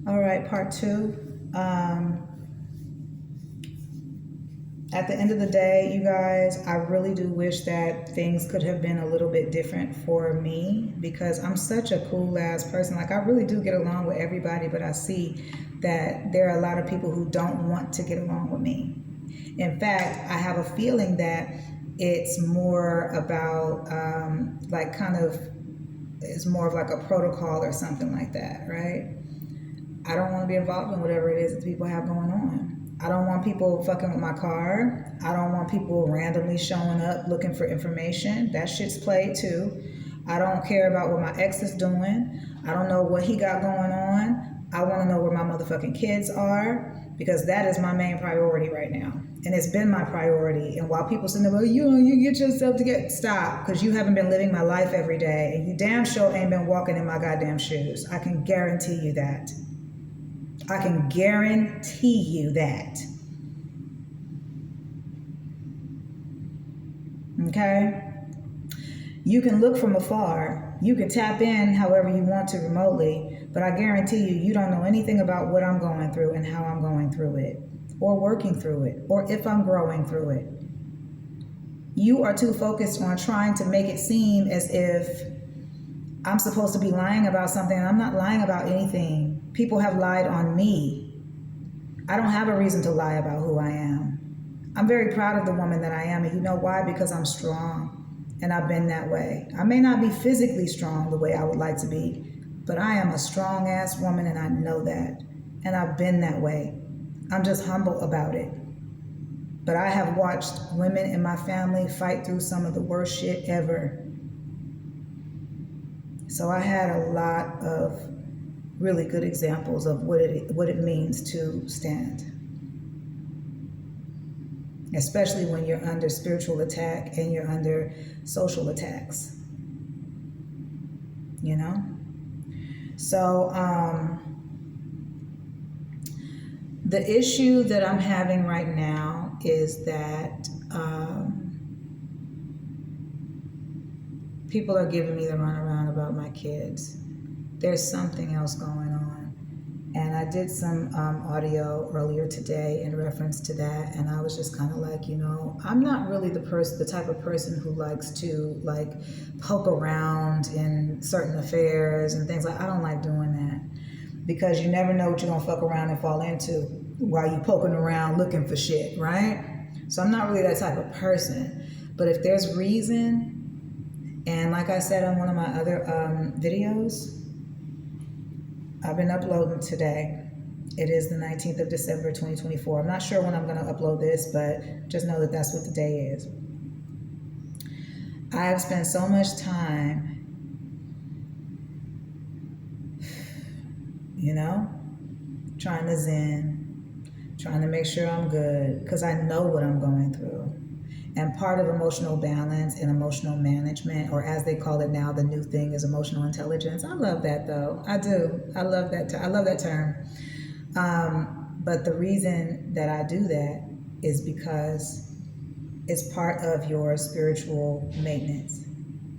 All right, part two. At the end of the day, you guys, I really do wish that things could have been a little bit different for me because I'm such a cool ass person. Like, I really do get along with everybody, but I see that there are a lot of people who don't want to get along with me. In fact, I have a feeling that it's more about, like, kind of, it's more of like a protocol or something like that, right? I don't want to be involved in whatever it is that people have going on. I don't want people fucking with my car. I don't want people randomly showing up looking for information. That shit's played too. I don't care about what my ex is doing. I don't know what he got going on. I want to know where my motherfucking kids are because that is my main priority right now. And it's been my priority. And while people say, well, you get yourself to get, stop, because you haven't been living my life every day. And you damn sure ain't been walking in my goddamn shoes. I can guarantee you that. I can guarantee you that. Okay? You can look from afar. You can tap in however you want to remotely, but I guarantee you, you don't know anything about what I'm going through and how I'm going through it, or working through it, or if I'm growing through it. You are too focused on trying to make it seem as if I'm supposed to be lying about something, and I'm not lying about anything. People have lied on me. I don't have a reason to lie about who I am. I'm very proud of the woman that I am, and you know why? Because I'm strong, and I've been that way. I may not be physically strong the way I would like to be, but I am a strong-ass woman, and I know that, and I've been that way. I'm just humble about it. But I have watched women in my family fight through some of the worst shit ever. So I had a lot of really good examples of what it means to stand, especially when you're under spiritual attack and you're under social attacks, you know? So the issue that I'm having right now is that people are giving me the runaround about my kids. There's something else going on. And I did some audio earlier today in reference to that, and I was just kind of like, you know, I'm not really the type of person who likes to like poke around in certain affairs and things. Like, I don't like doing that because you never know what you're gonna fuck around and fall into while you poking around looking for shit, right? So I'm not really that type of person. But if there's reason, and like I said on one of my other videos, I've been uploading today. It is the 19th of December, 2024. I'm not sure when I'm going to upload this, but just know that that's what the day is. I have spent so much time, you know, trying to zen, trying to make sure I'm good, because I know what I'm going through. And part of emotional balance and emotional management, or as they call it now, the new thing is emotional intelligence. I love that though. I do. I love that. I love that term. But the reason that I do that is because it's part of your spiritual maintenance.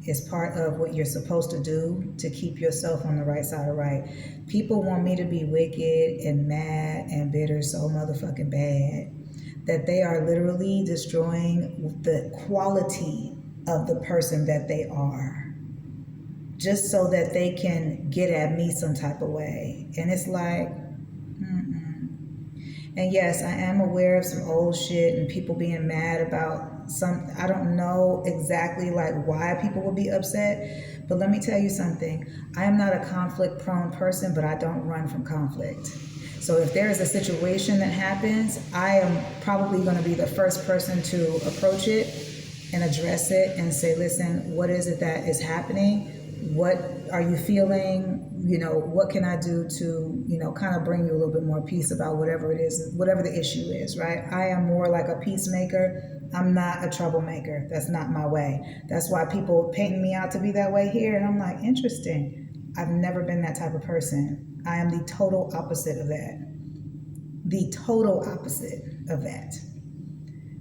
It's part of what you're supposed to do to keep yourself on the right side of right. People want me to be wicked and mad and bitter so motherfucking bad that they are literally destroying the quality of the person that they are, just so that they can get at me some type of way. And it's like, And yes, I am aware of some old shit and people being mad about some, I don't know exactly like why people would be upset, but let me tell you something. I am not a conflict prone person, but I don't run from conflict. So if there is a situation that happens, I am probably going to be the first person to approach it and address it and say, listen, what is it that is happening? What are you feeling? You know, what can I do to, you know, kind of bring you a little bit more peace about whatever it is, whatever the issue is, right? I am more like a peacemaker. I'm not a troublemaker. That's not my way. That's why people paint me out to be that way here. And I'm like, interesting. I've never been that type of person. I am the total opposite of that. The total opposite of that.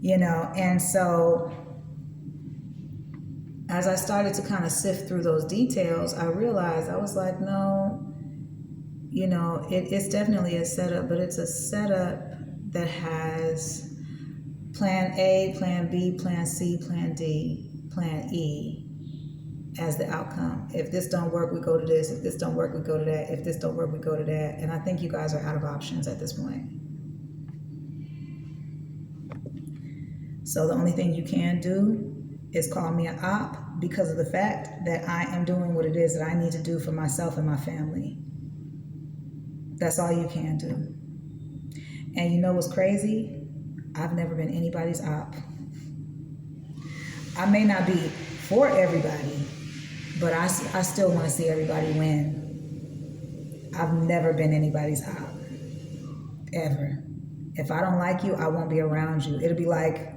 You know, and so as I started to kind of sift through those details, I realized, I was like, no, it's definitely a setup, but it's a setup that has plan A, plan B, plan C, plan D, plan E as the outcome. If this don't work, we go to this. If this don't work, we go to that. If this don't work, we go to that. And I think you guys are out of options at this point. So the only thing you can do is call me an op because of the fact that I am doing what it is that I need to do for myself and my family. That's all you can do. And you know what's crazy? I've never been anybody's op. I may not be for everybody, but I still want to see everybody win. I've never been anybody's op, ever. If I don't like you, I won't be around you. It'll be like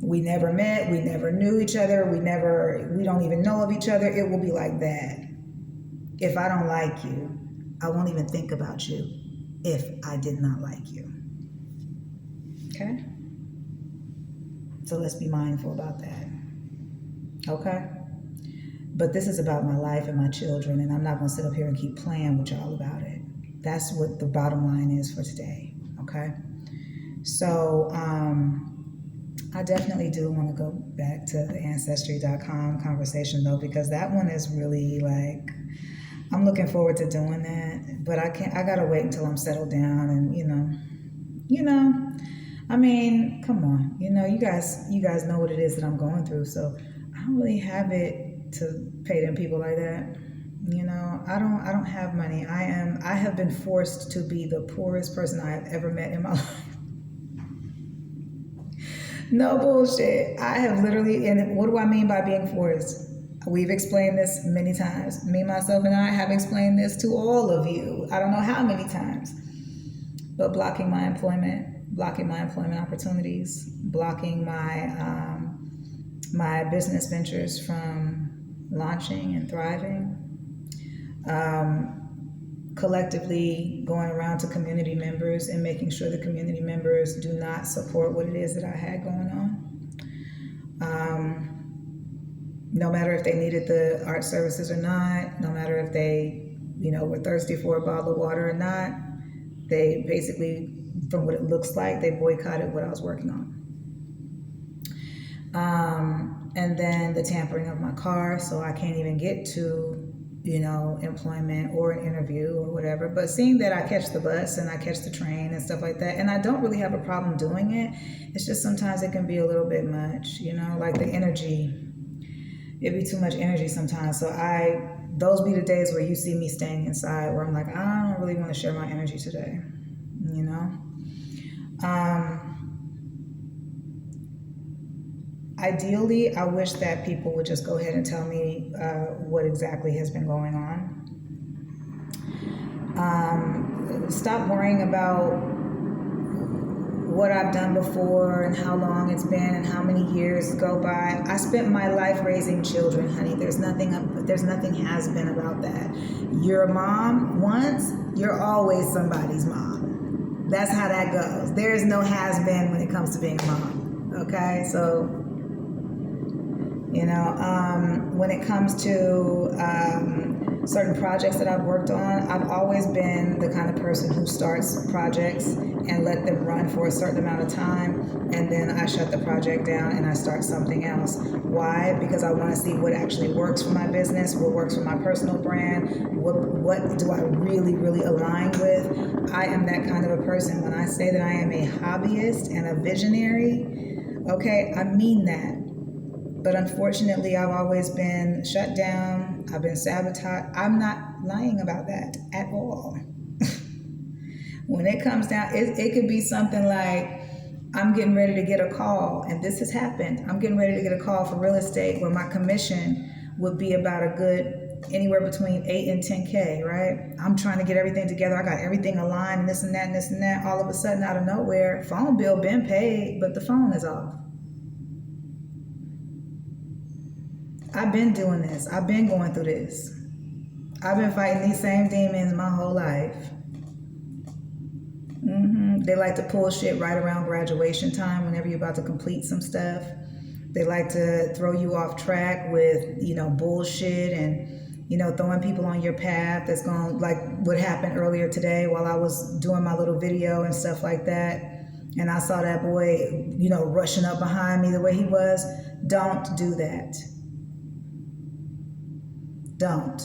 we never met, we never knew each other, we don't even know of each other. It will be like that. If I don't like you, I won't even think about you if I did not like you. Okay? So let's be mindful about that. Okay? But this is about my life and my children, and I'm not going to sit up here and keep playing with y'all about it. That's what the bottom line is for today. Okay? So, I definitely do want to go back to the Ancestry.com conversation, though, because that one is really like, I'm looking forward to doing that, but I gotta wait until I'm settled down and, I mean, come on, you guys know what it is that I'm going through, so I don't really have it to pay them people like that. I don't have money. I have been forced to be the poorest person I have ever met in my life. No bullshit. I have literally, and what do I mean by being forced? We've explained this many times. Me, myself, and I have explained this to all of you. I don't know how many times. But blocking my employment opportunities, blocking my my business ventures from launching and thriving, collectively going around to community members and making sure the community members do not support what it is that I had going on. No matter if they needed the art services or not, no matter if they, were thirsty for a bottle of water or not, they basically, from what it looks like, they boycotted what I was working on. And then the tampering of my car, so I can't even get to, employment or an interview or whatever. But seeing that I catch the bus and I catch the train and stuff like that, and I don't really have a problem doing it, it's just sometimes it can be a little bit much, like the energy. It'd be too much energy sometimes. So those be the days where you see me staying inside, where I'm like, I don't really want to share my energy today, Ideally, I wish that people would just go ahead and tell me what exactly has been going on. Stop worrying about what I've done before and how long it's been and how many years go by. I spent my life raising children, honey. There's nothing has been about that. You're a mom once, you're always somebody's mom. That's how that goes. There is no has been when it comes to being a mom. Okay, so when it comes to certain projects that I've worked on, I've always been the kind of person who starts projects and let them run for a certain amount of time, and then I shut the project down and I start something else. Why? Because I want to see what actually works for my business, what works for my personal brand, what do I really, really align with. I am that kind of a person. When I say that I am a hobbyist and a visionary, okay, I mean that. But unfortunately, I've always been shut down. I've been sabotaged. I'm not lying about that at all. When it comes down, it could be something like, I'm getting ready to get a call, and this has happened. I'm getting ready to get a call for real estate where my commission would be about a good anywhere between 8 and 10K, right? I'm trying to get everything together. I got everything aligned and this and that and this and that. All of a sudden, out of nowhere, phone bill been paid, but the phone is off. I've been doing this. I've been going through this. I've been fighting these same demons my whole life. They like to pull shit right around graduation time whenever you're about to complete some stuff. They like to throw you off track with, bullshit and, you know, throwing people on your path that's going, like what happened earlier today while I was doing my little video and stuff like that. And I saw that boy, you know, rushing up behind me the way he was. Don't do that. Don't.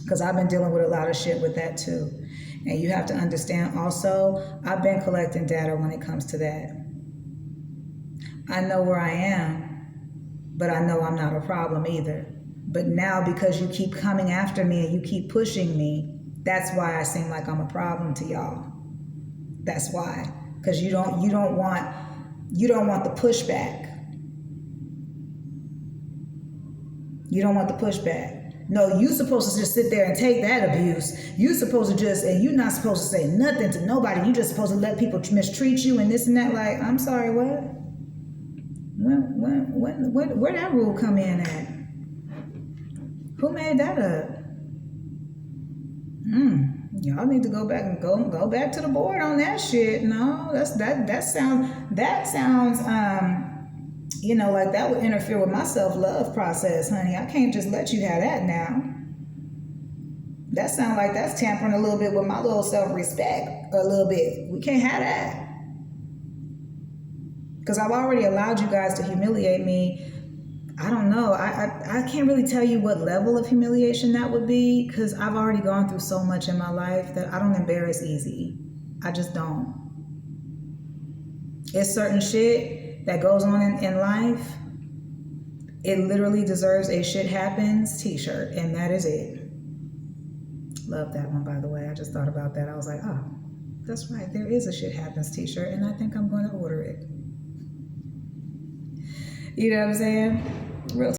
Because I've been dealing with a lot of shit with that too. And you have to understand also, I've been collecting data when it comes to that. I know where I am, but I know I'm not a problem either. But now because you keep coming after me and you keep pushing me, that's why I seem like I'm a problem to y'all. That's why. Because you don't want the pushback. You don't want the pushback. No, you supposed to just sit there and take that abuse. You supposed to just, and you're not supposed to say nothing to nobody. You just supposed to let people mistreat you and this and that. Like, I'm sorry, what? Where that rule come in at? Who made that up? Y'all need to go back and go back to the board on that shit. No, that sounds you know, like that would interfere with my self-love process, honey. I can't just let you have that now. That sounds like that's tampering a little bit with my little self-respect a little bit. We can't have that. Because I've already allowed you guys to humiliate me. I don't know. I can't really tell you what level of humiliation that would be because I've already gone through so much in my life that I don't embarrass easy. I just don't. It's certain shit that goes on in life. It literally deserves a shit happens t-shirt, and that is it. Love that one, by the way. I just thought about that. I was like, oh, that's right. There is a shit happens t-shirt, and I think I'm going to order it. You know what I'm saying? Real